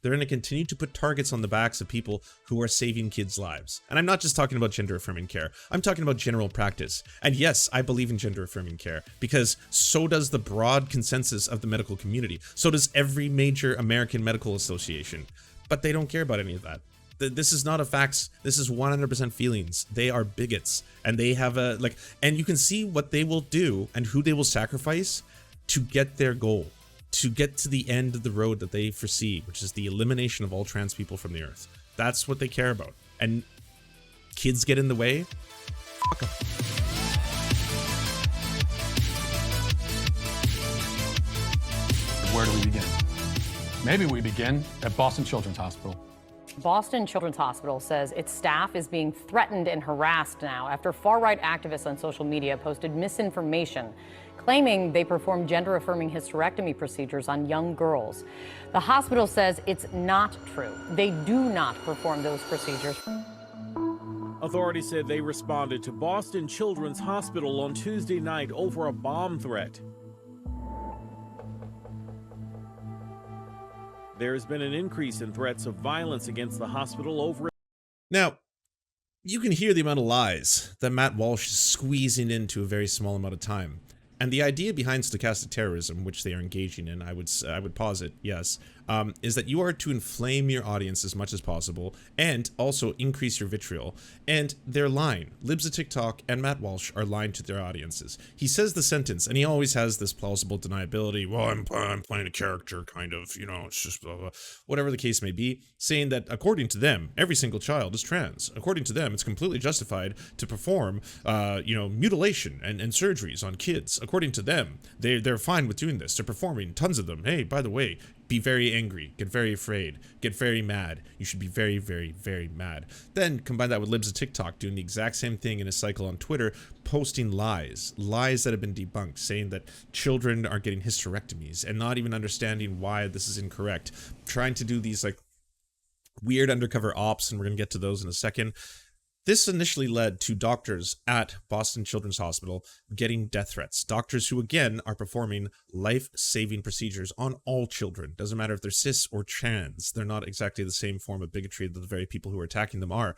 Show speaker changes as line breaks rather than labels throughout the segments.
they're going to continue to put targets on the backs of people who are saving kids' lives. And I'm not just talking about gender-affirming care. I'm talking about general practice. And yes, I believe in gender-affirming care, because so does the broad consensus of the medical community. So does every major American medical association. But they don't care about any of that. This is not a facts. This is 100% feelings. They are bigots, and they have and you can see what they will do and who they will sacrifice to get their goal, to get to the end of the road that they foresee, which is the elimination of all trans people from the earth. That's what they care about. And kids get in the way. Fuck 'em.
Where do we begin? Maybe we begin at Boston Children's Hospital.
Boston Children's Hospital says its staff is being threatened and harassed now after far-right activists on social media posted misinformation claiming they perform gender-affirming hysterectomy procedures on young girls. The hospital says it's not true. They do not perform those procedures.
Authorities said they responded to Boston Children's Hospital on Tuesday night over a bomb threat. There has been an increase in threats of violence against the hospital over.
Now, you can hear the amount of lies that Matt Walsh is squeezing into a very small amount of time. And the idea behind stochastic terrorism, which they are engaging in, I would posit, yes, is that you are to inflame your audience as much as possible and also increase your vitriol. And they're lying. Libs of TikTok and Matt Walsh are lying to their audiences. He says the sentence, and he always has this plausible deniability. Well, I'm playing a character, kind of, you know, it's just blah, blah, whatever the case may be, saying that according to them, every single child is trans. According to them, it's completely justified to perform, mutilation and surgeries on kids. According to them, they're fine with doing this. They're performing tons of them. Hey, by the way, be very angry, get very afraid, get very mad. You should be very, very, very mad. Then combine that with Libs of TikTok doing the exact same thing in a cycle on Twitter, posting lies that have been debunked, saying that children are getting hysterectomies and not even understanding why this is incorrect. Trying to do these like weird undercover ops, and we're gonna get to those in a second. This initially led to doctors at Boston Children's Hospital getting death threats. Doctors who, again, are performing life-saving procedures on all children. Doesn't matter if they're cis or trans. They're not exactly the same form of bigotry that the very people who are attacking them are.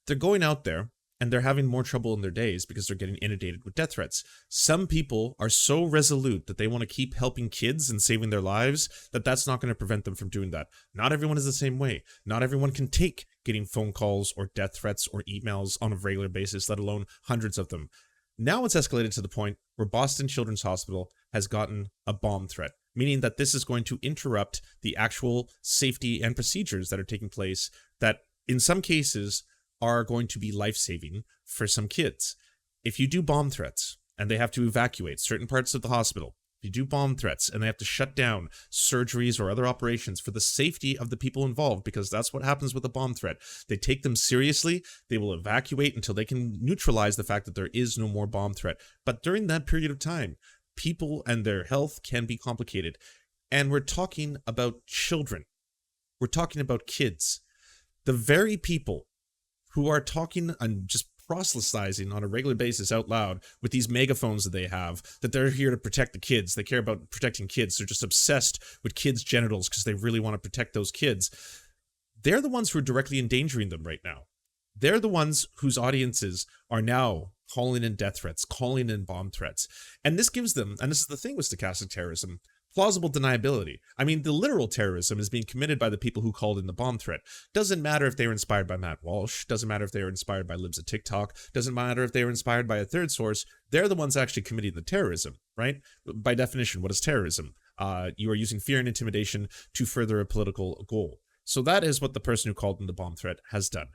They're going out there, and they're having more trouble in their days because they're getting inundated with death threats. Some people are so resolute that they want to keep helping kids and saving their lives that that's not going to prevent them from doing that. Not everyone is the same way. Not everyone can take getting phone calls or death threats or emails on a regular basis, let alone hundreds of them. Now it's escalated to the point where Boston Children's Hospital has gotten a bomb threat, meaning that this is going to interrupt the actual safety and procedures that are taking place that, in some cases, are going to be life-saving for some kids. If you do bomb threats and they have to evacuate certain parts of the hospital, if you do bomb threats and they have to shut down surgeries or other operations for the safety of the people involved, because that's what happens with a bomb threat. They take them seriously, they will evacuate until they can neutralize the fact that there is no more bomb threat. But during that period of time, people and their health can be complicated. And we're talking about children. We're talking about kids. The very people who are talking and just proselytizing on a regular basis out loud with these megaphones that they have, that they're here to protect the kids. They care about protecting kids. They're just obsessed with kids' genitals because they really want to protect those kids. They're the ones who are directly endangering them right now. They're the ones whose audiences are now calling in death threats, calling in bomb threats. And this gives them, and this is the thing with stochastic terrorism, plausible deniability. I mean, the literal terrorism is being committed by the people who called in the bomb threat. Doesn't matter if they were inspired by Matt Walsh. Doesn't matter if they were inspired by Libs of TikTok. Doesn't matter if they were inspired by a third source. They're the ones actually committing the terrorism, right? By definition, what is terrorism? You are using fear and intimidation to further a political goal. So that is what the person who called in the bomb threat has done.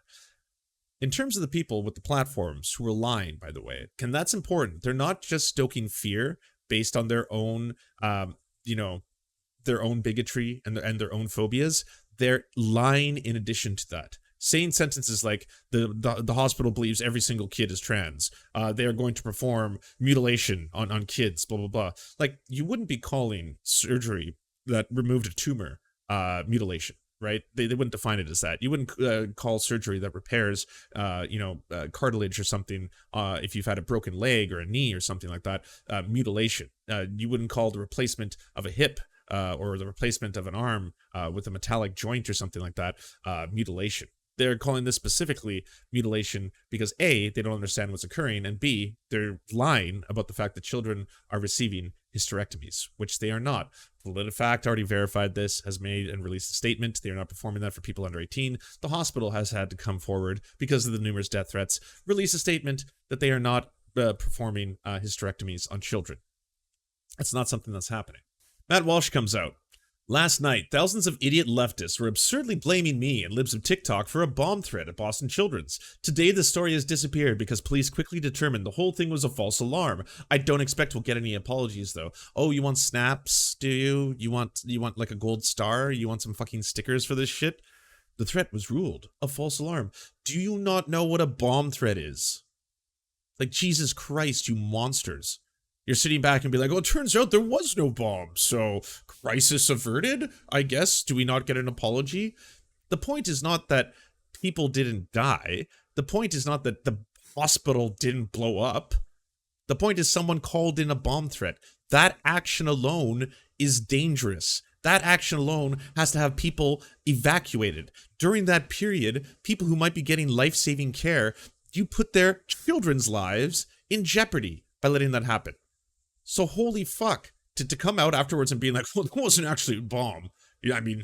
In terms of the people with the platforms who are lying, by the way, and that's important. They're not just stoking fear based on their own their own bigotry and their own phobias. They're lying in addition to that, saying sentences like the hospital believes every single kid is trans. They are going to perform mutilation on kids, blah, blah, blah. Like, you wouldn't be calling surgery that removed a tumor mutilation, right? They wouldn't define it as that. You wouldn't call surgery that repairs, cartilage or something, if you've had a broken leg or a knee or something like that, mutilation. You wouldn't call the replacement of a hip or the replacement of an arm with a metallic joint or something like that, mutilation. They're calling this specifically mutilation because A, they don't understand what's occurring, and B, they're lying about the fact that children are receiving hysterectomies, which they are not. PolitiFact already verified this, has made and released a statement. They are not performing that for people under 18. The hospital has had to come forward because of the numerous death threats, release a statement that they are not performing hysterectomies on children. That's not something that's happening. Matt Walsh comes out. Last night, thousands of idiot leftists were absurdly blaming me and libs of TikTok for a bomb threat at Boston Children's. Today, the story has disappeared because police quickly determined the whole thing was a false alarm. I don't expect we'll get any apologies, though. Oh, you want snaps, do you? You want like a gold star? You want some fucking stickers for this shit? The threat was ruled a false alarm. Do you not know what a bomb threat is? Like, Jesus Christ, you monsters. You're sitting back and be like, oh, it turns out there was no bomb, so crisis averted, I guess. Do we not get an apology? The point is not that people didn't die. The point is not that the hospital didn't blow up. The point is someone called in a bomb threat. That action alone is dangerous. That action alone has to have people evacuated. During that period, people who might be getting life-saving care, you put their children's lives in jeopardy by letting that happen. So holy fuck, to come out afterwards and being like, well, that wasn't actually a bomb. Yeah, I mean,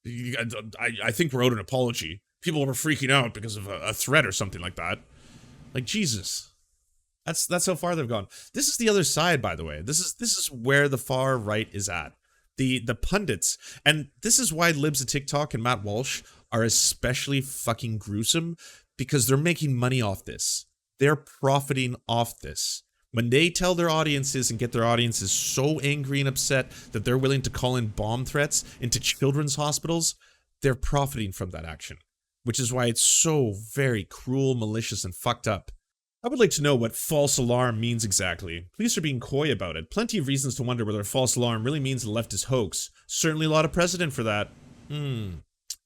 I think we're owed an apology. People were freaking out because of a threat or something like that. Like, Jesus. That's how far they've gone. This is the other side, by the way. This is where the far right is at. The pundits. And this is why libs of TikTok and Matt Walsh are especially fucking gruesome, because they're making money off this. They're profiting off this. When they tell their audiences and get their audiences so angry and upset that they're willing to call in bomb threats into children's hospitals, they're profiting from that action, which is why it's so very cruel, malicious, and fucked up. I would like to know what false alarm means exactly. Police are being coy about it. Plenty of reasons to wonder whether a false alarm really means a leftist hoax. Certainly a lot of precedent for that.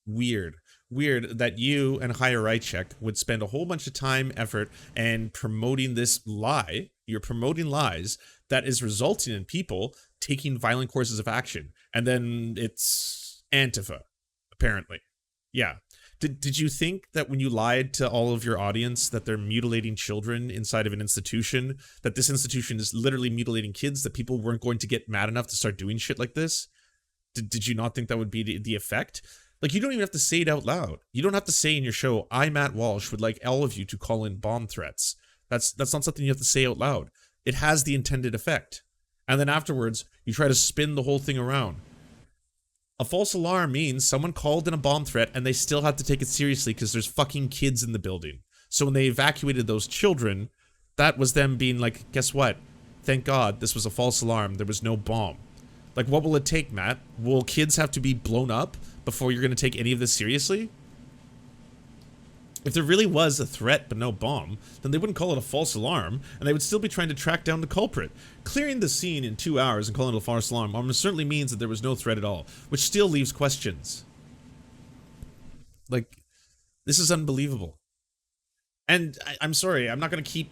Weird. Weird that you and Higher Right Check would spend a whole bunch of time, effort, and promoting this lie. You're promoting lies that is resulting in people taking violent courses of action. And then it's Antifa, apparently. Yeah. Did you think that when you lied to all of your audience that they're mutilating children inside of an institution, that this institution is literally mutilating kids, that people weren't going to get mad enough to start doing shit like this? Did you not think that would be the effect? Like, you don't even have to say it out loud. You don't have to say in your show, I, Matt Walsh, would like all of you to call in bomb threats. That's not something you have to say out loud. It has the intended effect. And then afterwards, you try to spin the whole thing around. A false alarm means someone called in a bomb threat and they still have to take it seriously because there's fucking kids in the building. So when they evacuated those children, that was them being like, guess what? Thank God this was a false alarm. There was no bomb. Like, what will it take, Matt? Will kids have to be blown up before you're going to take any of this seriously? If there really was a threat but no bomb, then they wouldn't call it a false alarm, and they would still be trying to track down the culprit. Clearing the scene in 2 hours and calling it a false alarm almost certainly means that there was no threat at all, which still leaves questions. Like, this is unbelievable. And I'm sorry, I'm not going to keep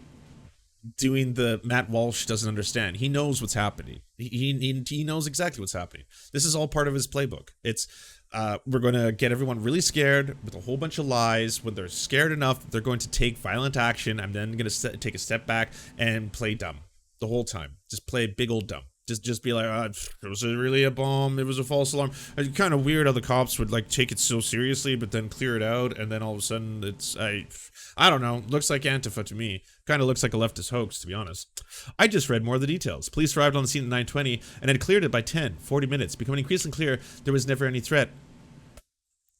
doing the Matt Walsh doesn't understand. He knows what's happening. He knows exactly what's happening. This is all part of his playbook. It's we're going to get everyone really scared with a whole bunch of lies. When they're scared enough, they're going to take violent action. I'm then going to take a step back and play dumb the whole time. Just play big old dumb. Just be like, it was really a bomb. It was a false alarm. It's kind of weird how the cops would like take it so seriously, but then clear it out, and then all of a sudden it's I don't know. Looks like Antifa to me. Kind of looks like a leftist hoax, to be honest. I just read more of the details. Police arrived on the scene at 9:20 and had cleared it by 40 minutes, becoming increasingly clear there was never any threat.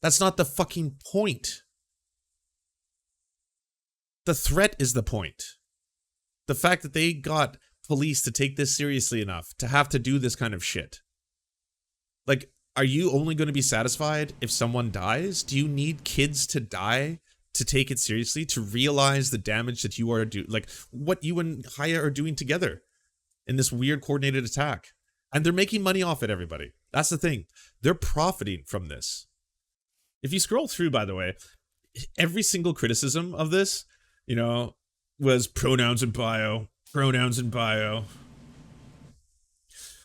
That's not the fucking point. The threat is the point. The fact that they got police to take this seriously enough to have to do this kind of shit. Like, are you only going to be satisfied if someone dies? Do you need kids to die to take it seriously, to realize the damage that you are doing, like what you and Haya are doing together in this weird coordinated attack? And they're making money off it, everybody. That's the thing. They're profiting from this. If you scroll through, by the way, every single criticism of this, you know, was pronouns in bio. Pronouns in bio.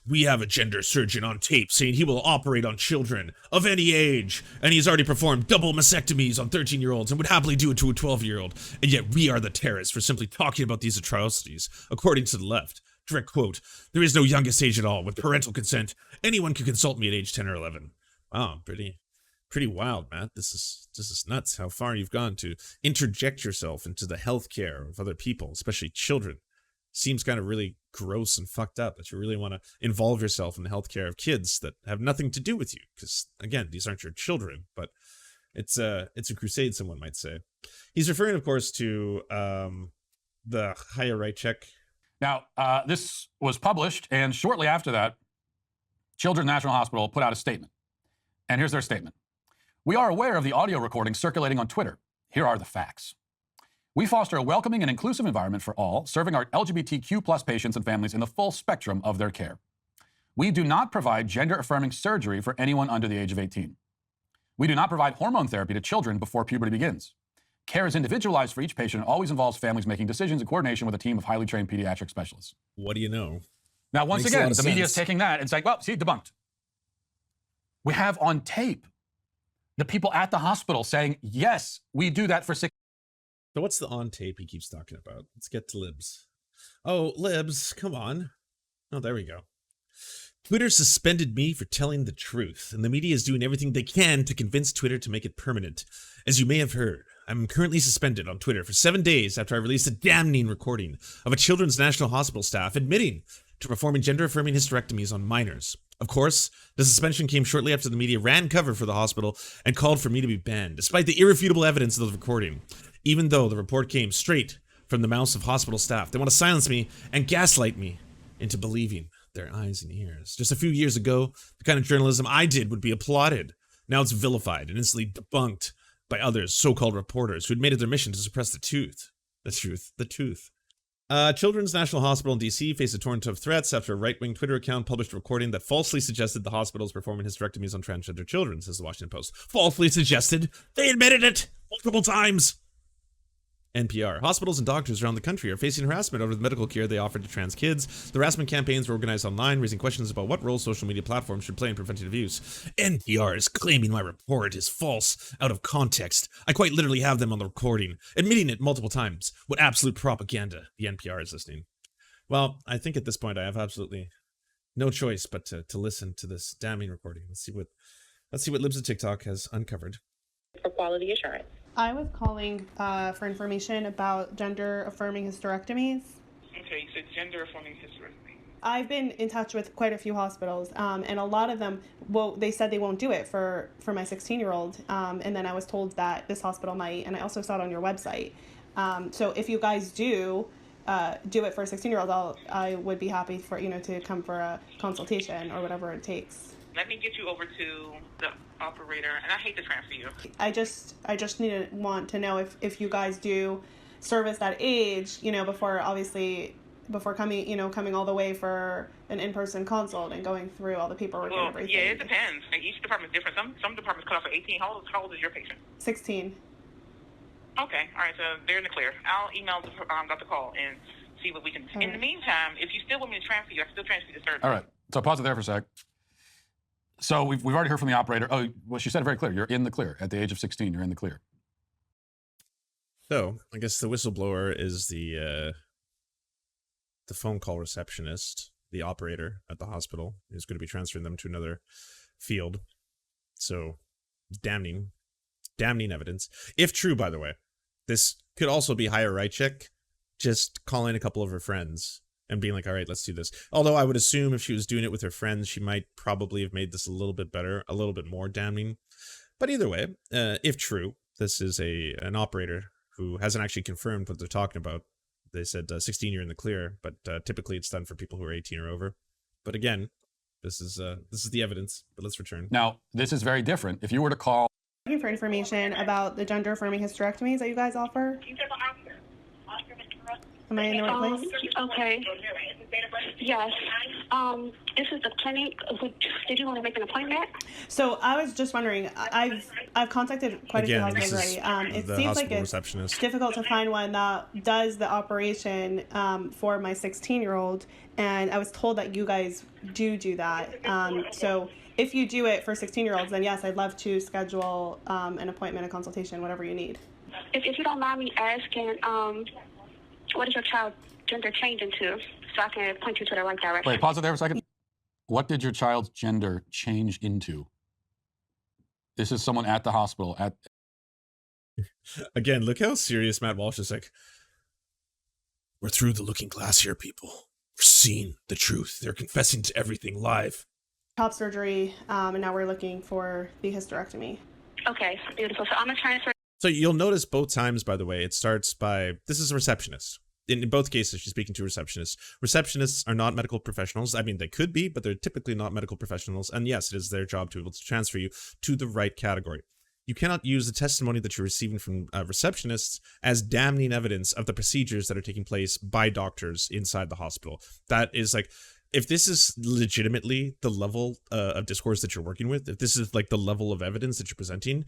we have a gender surgeon on tape saying he will operate on children of any age, and he's already performed double mastectomies on 13-year-olds and would happily do it to a 12-year-old, and yet we are the terrorists for simply talking about these atrocities, according to the left. Direct quote, there is no youngest age at all. With parental consent, anyone can consult me at age 10 or 11. Wow, pretty wild, Matt. This is nuts how far you've gone to interject yourself into the healthcare of other people, especially children. Seems kind of really gross and fucked up that you really want to involve yourself in the healthcare of kids that have nothing to do with you. Because again, these aren't your children, but it's a crusade, someone might say. He's referring, of course, to the higher right check.
Now, this was published, and shortly after that, Children's National Hospital put out a statement. And here's their statement. We are aware of the audio recording circulating on Twitter. Here are the facts. We foster a welcoming and inclusive environment for all, serving our LGBTQ+ patients and families in the full spectrum of their care. We do not provide gender-affirming surgery for anyone under the age of 18. We do not provide hormone therapy to children before puberty begins. Care is individualized for each patient and always involves families making decisions in coordination with a team of highly trained pediatric specialists.
What do you know?
Now, once
Makes a lot
again,
of
the media is
sense.
taking that and saying, well, see, debunked. We have on tape the people at the hospital saying, yes, we do that for 6.
So what's the on tape he keeps talking about? Let's get to libs. Oh, libs, come on. Oh, there we go. Twitter suspended me for telling the truth, and the media is doing everything they can to convince Twitter to make it permanent. As you may have heard, I'm currently suspended on Twitter for 7 days after I released a damning recording of a Children's National Hospital staff admitting to performing gender-affirming hysterectomies on minors. Of course, the suspension came shortly after the media ran cover for the hospital and called for me to be banned, despite the irrefutable evidence of the recording. Even though the report came straight from the mouths of hospital staff, they want to silence me and gaslight me into believing their eyes and ears. Just a few years ago, the kind of journalism I did would be applauded. Now it's vilified and instantly debunked by others, so-called reporters, who had made it their mission to suppress the truth. Children's National Hospital in D.C. faced a torrent of threats after a right-wing Twitter account published a recording that falsely suggested the hospital is performing hysterectomies on transgender children, says the Washington Post. Falsely suggested? They admitted it multiple times! NPR. Hospitals and doctors around the country are facing harassment over the medical care they offer to trans kids. The harassment campaigns were organized online, raising questions about what role social media platforms should play in preventative use. NPR is claiming my report is false, out of context. I quite literally have them on the recording, admitting it multiple times. What absolute propaganda the NPR is listening. Well, I think at this point I have absolutely no choice but to listen to this damning recording. Let's see what Libs of TikTok has uncovered.
For quality assurance.
I was calling for information about gender-affirming hysterectomies.
Okay, you said gender-affirming hysterectomy.
I've been in touch with quite a few hospitals, and a lot of them, well, they said they won't do it for my 16-year-old, and then I was told that this hospital might, and I also saw it on your website. So if you guys do it for a 16-year-old, I would be happy for to come for a consultation or whatever it takes.
Let me get you over to the operator, and I hate to transfer you.
I just want to know if you guys do service that age, before coming all the way for an in-person consult and going through all the paperwork and everything.
Yeah, it depends. Like, each department is different. Some departments cut off at 18. How old is your patient?
16.
Okay, all right, so they're in the clear. I'll email Dr. Call and see what we can do. In the meantime, if you still want me to transfer you, I can still transfer you to surgery.
All right, so pause it there for a sec. So we've already heard from the operator. Oh, well, she said it very clear. You're in the clear. At the age of 16, you're in the clear.
So, I guess the whistleblower is the phone call receptionist, the operator at the hospital, who's going to be transferring them to another field. So, damning evidence. If true, by the way, this could also be higher right check, just calling a couple of her friends and being like, all right, let's do this. Although I would assume if she was doing it with her friends, she might probably have made this a little bit better, a little bit more damning. But either way, if true, this is an operator who hasn't actually confirmed what they're talking about. They said 16 you're in the clear, but typically it's done for people who are 18 or over. But again, this is the evidence. But let's return.
Now, this is very different. If you were to call...
Looking for information about the gender-affirming hysterectomies that you guys offer. Am I in the right place?
Okay. Yes. This is the clinic. Did you want to make an appointment?
So I was just wondering. I've contacted quite a few
Again,
hospitals
this is
already. It
the
seems like
hospital
it's
receptionist.
difficult to find one that does the operation for my 16-year-old, and I was told that you guys do that. So if you do it for 16-year-olds, then yes, I'd love to schedule an appointment, a consultation, whatever you need.
If you don't mind me asking, what is your child gender change into, so I can point you to the right direction?
Wait, pause it there for a second. What did your child's gender change into? This is someone at the hospital.
Again, look how serious Matt Walsh is. Like, we're through the looking glass here, people. We're seeing the truth. They're confessing to everything live.
Top surgery, and now we're looking for the hysterectomy.
Okay, beautiful. So I'm gonna transfer.
So you'll notice both times, by the way, it starts by, this is a receptionist. In both cases, she's speaking to receptionists. Receptionists are not medical professionals. I mean, they could be, but they're typically not medical professionals. And yes, it is their job to be able to transfer you to the right category. You cannot use the testimony that you're receiving from receptionists as damning evidence of the procedures that are taking place by doctors inside the hospital. That is like, if this is legitimately the level of discourse that you're working with, if this is like the level of evidence that you're presenting,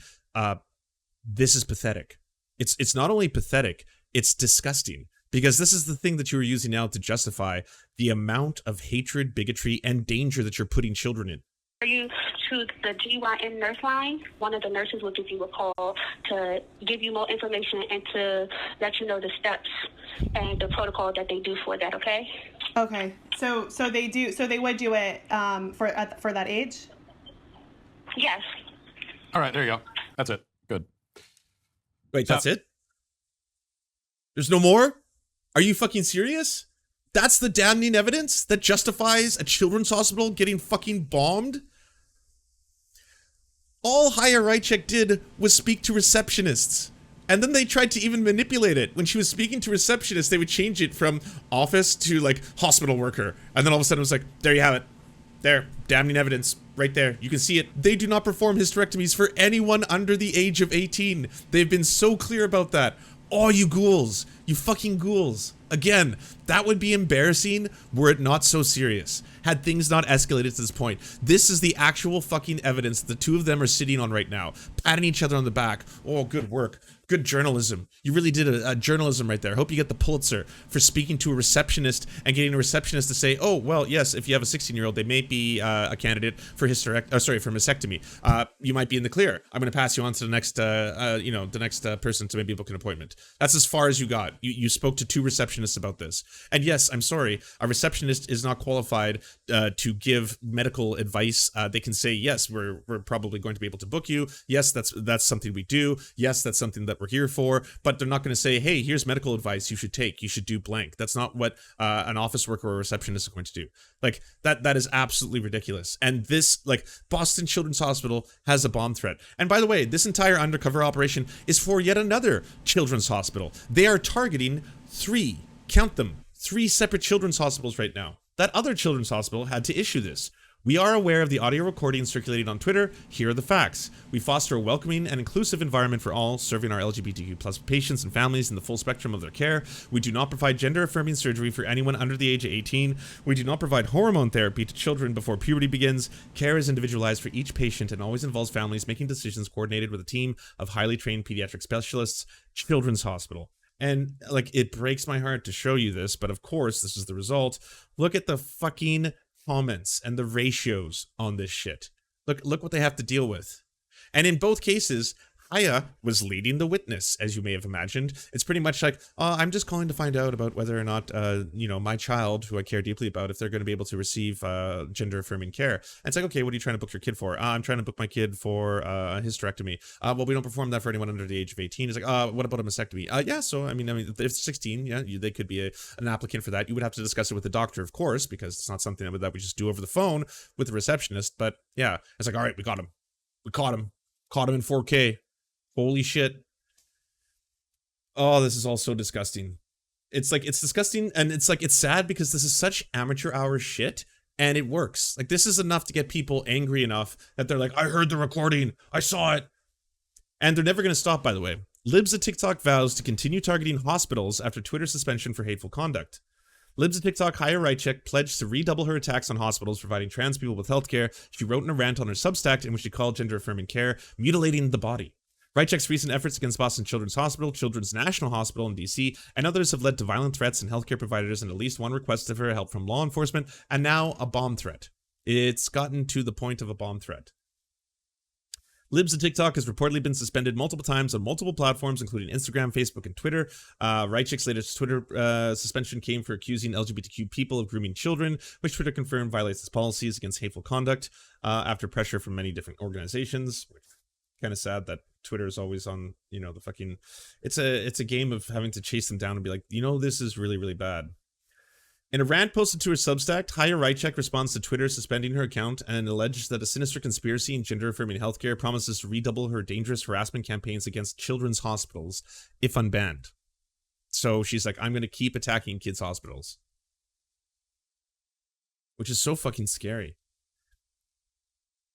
this is pathetic. It's not only pathetic, it's disgusting. Because this is the thing that you are using now to justify the amount of hatred, bigotry, and danger that you're putting children in.
Are you to the GYN nurse line? One of the nurses will give you a call to give you more information and to let you know the steps and the protocol that they do for that. Okay.
Okay. So they do. So they would do it for that age.
Yes.
All right, there you go. That's it. Good.
Wait, that's it? There's no more? Are you fucking serious? That's the damning evidence that justifies a children's hospital getting fucking bombed? All HARASSMENT did was speak to receptionists. And then they tried to even manipulate it. When she was speaking to receptionists, they would change it from office to like hospital worker. And then all of a sudden it was like, there you have it. There, damning evidence, right there. You can see it. They do not perform hysterectomies for anyone under the age of 18. They've been so clear about that. Oh, you ghouls. You fucking ghouls. Again, that would be embarrassing were it not so serious. Had things not escalated to this point. This is the actual fucking evidence the two of them are sitting on right now. Patting each other on the back. Oh, good work. Good journalism. You really did a journalism right there. Hope you get the Pulitzer for speaking to a receptionist and getting a receptionist to say, oh, well, yes, if you have a 16-year-old, they may be a candidate for for mastectomy. You might be in the clear. I'm going to pass you on to the next, person to maybe book an appointment. That's as far as you got. You spoke to two receptionists about this. And yes, I'm sorry, a receptionist is not qualified to give medical advice. They can say, yes, we're probably going to be able to book you. Yes, that's something we do. Yes, that's something that we're here for, but they're not going to say, hey, here's medical advice you should take. You should do blank. That's not what an office worker or a receptionist is going to do. Like that is absolutely ridiculous. And this, like, Boston Children's Hospital has a bomb threat. And by the way, this entire undercover operation is for yet another children's hospital. They are targeting three separate children's hospitals right now. That other children's hospital had to issue this. We are aware of the audio recordings circulating on Twitter. Here are the facts. We foster a welcoming and inclusive environment for all, serving our LGBTQ plus patients and families in the full spectrum of their care. We do not provide gender-affirming surgery for anyone under the age of 18. We do not provide hormone therapy to children before puberty begins. Care is individualized for each patient and always involves families making decisions coordinated with a team of highly trained pediatric specialists. Children's Hospital. And, like, it breaks my heart to show you this, but of course, this is the result. Look at the fucking comments and the ratios on this shit. Look what they have to deal with. And in both cases, Aya was leading the witness, as you may have imagined. It's pretty much like, I'm just calling to find out about whether or not, my child, who I care deeply about, if they're going to be able to receive gender-affirming care. And it's like, okay, what are you trying to book your kid for? I'm trying to book my kid for a hysterectomy. Well, we don't perform that for anyone under the age of 18. It's like, what about a mastectomy? Yeah, so, I mean, if it's 16, yeah, they could be an applicant for that. You would have to discuss it with the doctor, of course, because it's not something that we just do over the phone with the receptionist. But, yeah, it's like, all right, we got him. We caught him. Caught him in 4K. Holy shit. Oh, this is all so disgusting. It's like, it's disgusting, and it's like, it's sad because this is such amateur hour shit, and it works. Like, this is enough to get people angry enough that they're like, I heard the recording, I saw it. And they're never going to stop, by the way. Libs of TikTok vows to continue targeting hospitals after Twitter suspension for hateful conduct. Libs of TikTok Higher Right Check pledged to redouble her attacks on hospitals providing trans people with healthcare. She wrote in a rant on her Substack in which she called gender-affirming care mutilating the body. Right Check's recent efforts against Boston Children's Hospital, Children's National Hospital in DC, and others have led to violent threats and healthcare providers and at least one request for help from law enforcement, and now a bomb threat. It's gotten to the point of a bomb threat. Libs of TikTok has reportedly been suspended multiple times on multiple platforms, including Instagram, Facebook, and Twitter. Right Chick's latest Twitter suspension came for accusing LGBTQ people of grooming children, which Twitter confirmed violates its policies against hateful conduct after pressure from many different organizations. Kind of sad that Twitter is always on, you know, the fucking... It's a game of having to chase them down and be like, you know, this is really, really bad. In a rant posted to her Substack, Higher Right Check responds to Twitter suspending her account and alleged that a sinister conspiracy in gender-affirming healthcare promises to redouble her dangerous harassment campaigns against children's hospitals if unbanned. So she's like, I'm going to keep attacking kids' hospitals. Which is so fucking scary.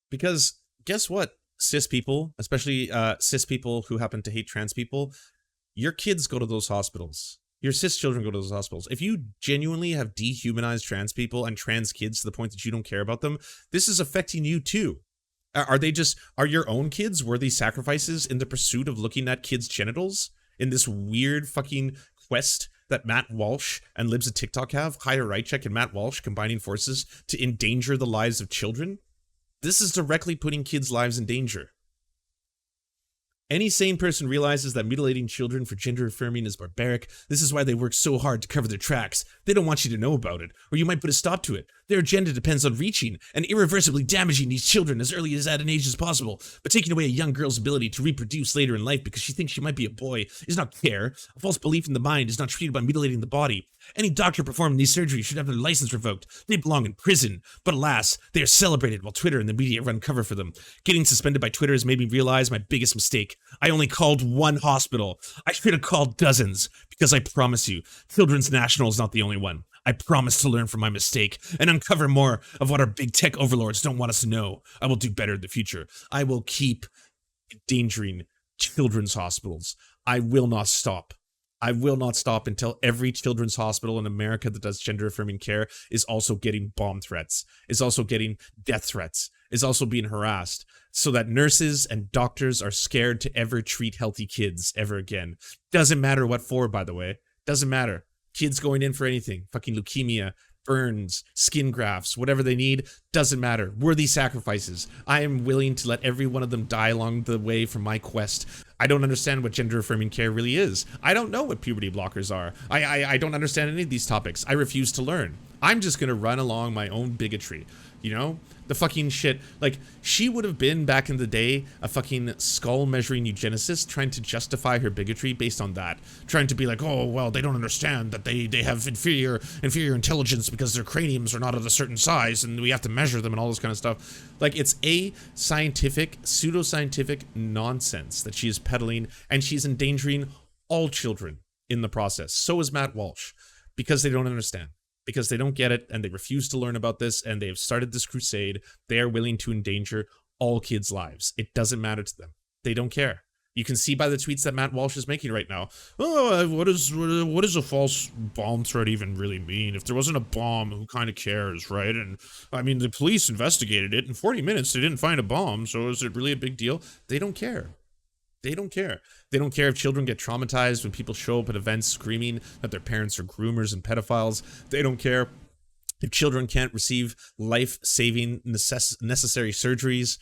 Because guess what, cis people, especially cis people who happen to hate trans people, your kids go to those hospitals. Your cis children go to those hospitals. If you genuinely have dehumanized trans people and trans kids to the point that you don't care about them, this is affecting you too. Are your own kids worthy sacrifices in the pursuit of looking at kids' genitals in this weird fucking quest that Matt Walsh and Libs of TikTok have? Higher Right Check and Matt Walsh combining forces to endanger the lives of children? This is directly putting kids' lives in danger. Any sane person realizes that mutilating children for gender affirming is barbaric. This is why they work so hard to cover their tracks. They don't want you to know about it, or you might put a stop to it. Their agenda depends on reaching and irreversibly damaging these children as early as at an age as possible. But taking away a young girl's ability to reproduce later in life because she thinks she might be a boy is not care. A false belief in the mind is not treated by mutilating the body. Any doctor performing these surgeries should have their license revoked. They belong in prison. But alas, they are celebrated while Twitter and the media run cover for them. Getting suspended by Twitter has made me realize my biggest mistake. I only called one hospital. I should have called dozens, because I promise you, Children's National is not the only one. I promise to learn from my mistake and uncover more of what our big tech overlords don't want us to know. I will do better in the future. I will keep endangering children's hospitals. I will not stop. I will not stop until every children's hospital in America that does gender-affirming care is also getting bomb threats, is also getting death threats, is also being harassed, so that nurses and doctors are scared to ever treat healthy kids ever again. Doesn't matter what for, by the way. Doesn't matter. Kids going in for anything. Fucking leukemia, burns, skin grafts, whatever they need, doesn't matter. Worthy sacrifices. I am willing to let every one of them die along the way for my quest. I don't understand what gender-affirming care really is. I don't know what puberty blockers are. I don't understand any of these topics. I refuse to learn. I'm just gonna run along my own bigotry. You know? The fucking shit. Like, she would have been, back in the day, a fucking skull-measuring eugenicist trying to justify her bigotry based on that. Trying to be like, oh, well, they don't understand that they have inferior intelligence because their craniums are not of a certain size and we have to measure them and all this kind of stuff. Like, it's a scientific, pseudoscientific nonsense that she is peddling, and she's endangering all children in the process. So is Matt Walsh, because they don't understand. Because they don't get it, and they refuse to learn about this, and they've started this crusade. They are willing to endanger all kids' lives. It doesn't matter to them. They don't care. You can see by the tweets that Matt Walsh is making right now. Oh, what does a false bomb threat even really mean? If there wasn't a bomb, who kind of cares, right? And I mean, the police investigated it. In 40 minutes, they didn't find a bomb, so is it really a big deal? They don't care. They don't care. They don't care if children get traumatized when people show up at events screaming that their parents are groomers and pedophiles. They don't care if children can't receive life-saving necessary surgeries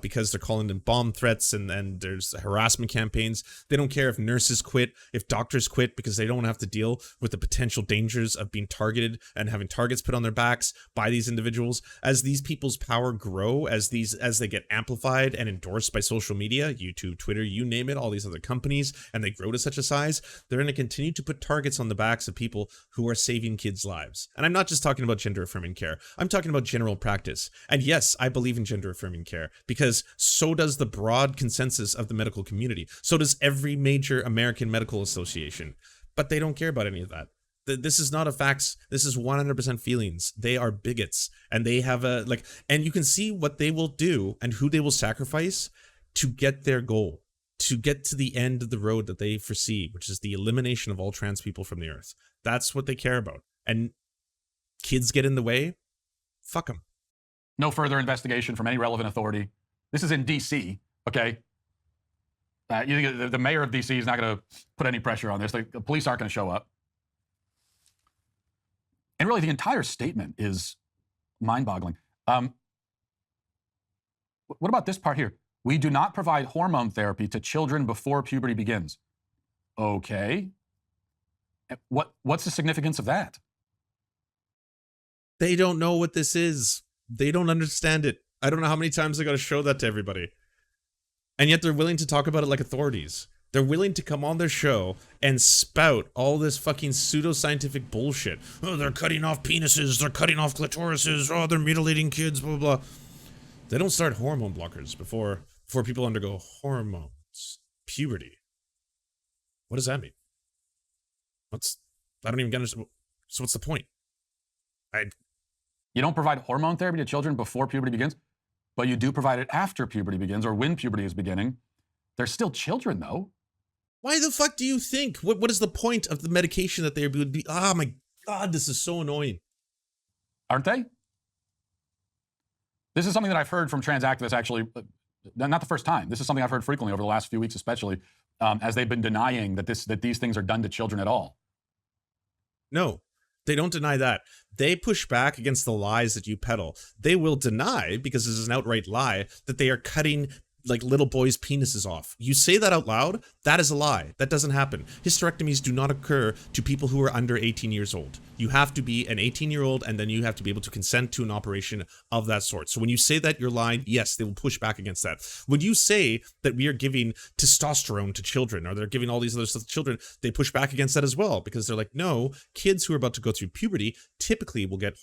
because they're calling them bomb threats and there's harassment campaigns. They don't care if nurses quit, if doctors quit, because they don't have to deal with the potential dangers of being targeted and having targets put on their backs by these individuals. As these people's power grow, as they get amplified and endorsed by social media, YouTube, Twitter, you name it, all these other companies, and they grow to such a size, they're going to continue to put targets on the backs of people who are saving kids' lives. And I'm not just talking about gender-affirming care. I'm talking about general practice. And yes, I believe in gender-affirming care, because so does the broad consensus of the medical community. So does every major American medical association. But they don't care about any of that. This is not a facts. This is 100% feelings. They are bigots. And they have and you can see what they will do and who they will sacrifice to get their goal. to get to the end of the road that they foresee, which is the elimination of all trans people from the earth. That's what they care about. And kids get in the way, fuck them.
No further investigation from any relevant authority. This is in D.C., okay? You think the mayor of D.C. is not going to put any pressure on this. The police aren't going to show up. And really, the entire statement is mind-boggling. What about this part here? We do not provide hormone therapy to children before puberty begins. Okay. What's the significance of that?
They don't know what this is. They don't understand it. I don't know how many times I got to show that to everybody. And yet they're willing to talk about it like authorities. They're willing to come on their show and spout all this fucking pseudoscientific bullshit. Oh, they're cutting off penises. They're cutting off clitorises. Oh, they're mutilating kids, blah, blah, blah. They don't start hormone blockers before people undergo hormones. Puberty. What does that mean? I don't even get it. So what's the point?
You don't provide hormone therapy to children before puberty begins, but you do provide it after puberty begins or when puberty is beginning. They're still children, though.
Why the fuck do you think? What is the point of the medication that they would be? Oh my God, this is so annoying.
Aren't they? This is something that I've heard from trans activists, actually, not the first time. This is something I've heard frequently over the last few weeks, especially as they've been denying that these things are done to children at all.
No, they don't deny that. They push back against the lies that you peddle. They will deny, because this is an outright lie, that they are cutting like little boys' penises off. You say that out loud, that is a lie. That doesn't happen. Hysterectomies do not occur to people who are under 18 years old. You have to be an 18-year-old, and then you have to be able to consent to an operation of that sort. So when you say that, you're lying. Yes, they will push back against that. When you say that we are giving testosterone to children, or they're giving all these other stuff to children, they push back against that as well, because they're like, no, kids who are about to go through puberty typically will get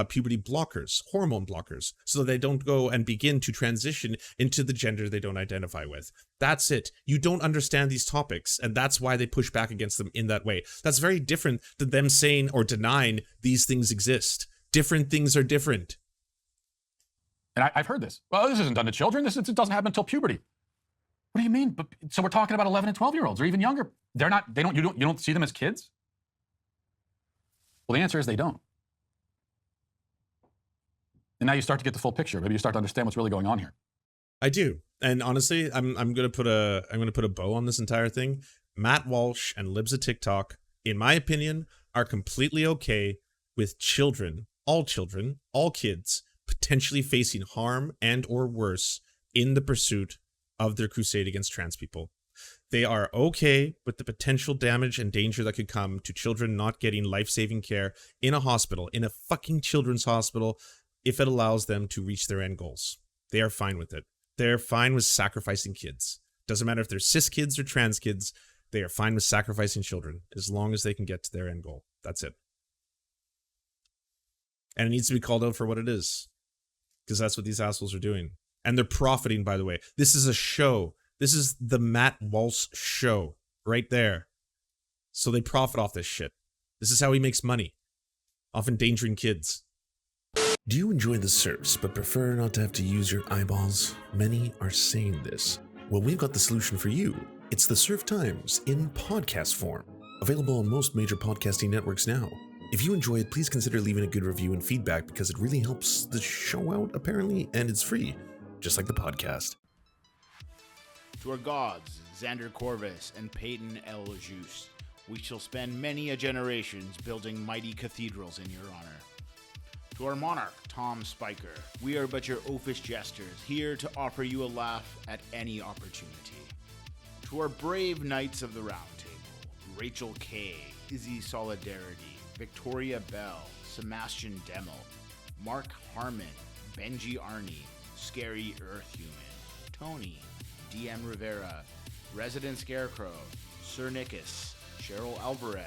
puberty blockers, hormone blockers, so that they don't go and begin to transition into the gender they don't identify with. That's it. You don't understand these topics, and that's why they push back against them in that way. That's very different than them saying or denying these things exist. Different things are different.
And I've heard this. Well, this isn't done to children. It doesn't happen until puberty. What do you mean? But so we're talking about 11 and 12-year-olds or even younger. You don't see them as kids? Well, the answer is they don't. And now you start to get the full picture. Maybe you start to understand what's really going on here.
I do. And honestly, I'm gonna put a bow on this entire thing. Matt Walsh and Libs of TikTok, in my opinion, are completely okay with children, all kids, potentially facing harm and or worse in the pursuit of their crusade against trans people. They are okay with the potential damage and danger that could come to children not getting life-saving care in a hospital, in a fucking children's hospital, if it allows them to reach their end goals. They are fine with it. They're fine with sacrificing kids. Doesn't matter if they're cis kids or trans kids, they are fine with sacrificing children as long as they can get to their end goal. That's it. And it needs to be called out for what it is, because that's what these assholes are doing. And they're profiting, by the way. This is a show. This is the Matt Walsh show right there. So they profit off this shit. This is how he makes money, off endangering kids. Do you enjoy the Serfs but prefer not to have to use your eyeballs? Many are saying this. Well, we've got the solution for you. It's the Serf Times in podcast form. Available on most major podcasting networks now. If you enjoy it, please consider leaving a good review and feedback, because it really helps the show out, apparently, and it's free, just like the podcast.
To our gods, Xander Corvus and Peyton L. Juste, we shall spend many a generations building mighty cathedrals in your honor. To our monarch, Tom Spiker, we are but your oafish jesters, here to offer you a laugh at any opportunity. To our brave knights of the Round Table, Rachel K., Izzy Solidarity, Victoria Bell, Sebastian Demmel, Mark Harmon, Benji Arney, Scary Earth Human, Tony, DM Rivera, Resident Scarecrow, Sir Nickus, Cheryl Alvarez,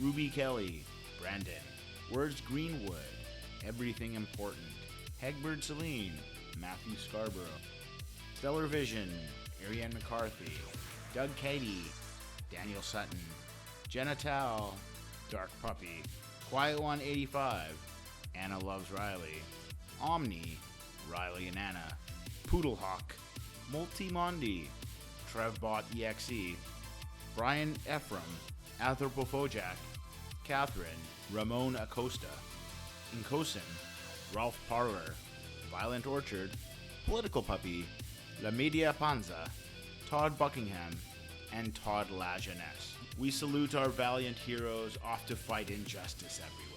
Ruby Kelly, Brandon, Words Greenwood, Everything Important, Hegbert Celine, Matthew Scarborough, Stellar Vision, Ariane McCarthy, Doug Cady, Daniel Sutton, Jenna Tao, Dark Puppy, Quiet One 85, Anna Loves Riley, Omni, Riley and Anna, Poodlehawk, Multimondi, Trevbot EXE, Brian Ephraim, Anthropophojack, Catherine, Ramon Acosta, Nkosin, Ralph Parler, Violent Orchard, Political Puppy, La Media Panza, Todd Buckingham, and Todd La Jeunesse. We salute our valiant heroes off to fight injustice everywhere.